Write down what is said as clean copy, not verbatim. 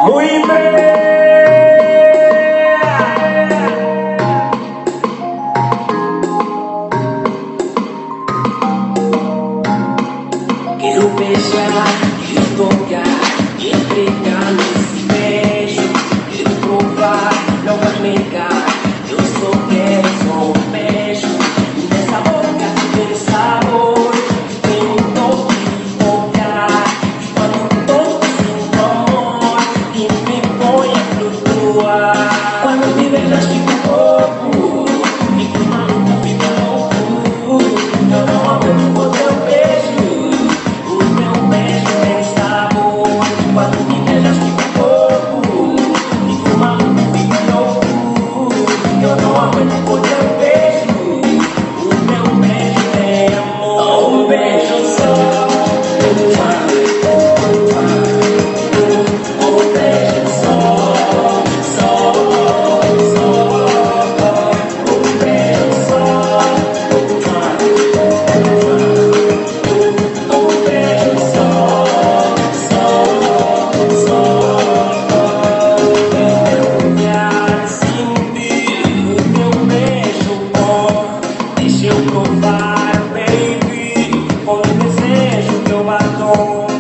Muy breve. Quero beijar, quero tocar, entregar nesse beijo, quero provar, não vai negar. Eu só quero só um beijo. Nessa boca tem sabor, tem um toque de tocar. Quando toco sinto amor e me põe a flutuar. Quando me beijas fico louco, fico maluco, fico louco. Eu não aguento o teu beijo. O teu beijo tem sabor. Quando me beijas fico louco, fico maluco, fico louco. Eu não aguento o teu beijo. O teu beijo tem amor. Um beijo só. Um beijo só. Só. Um beijo só. Um beijo só. Olhar, sentir o teu beijo bom. Deixa eu provar, baby, com o desejo que eu batom.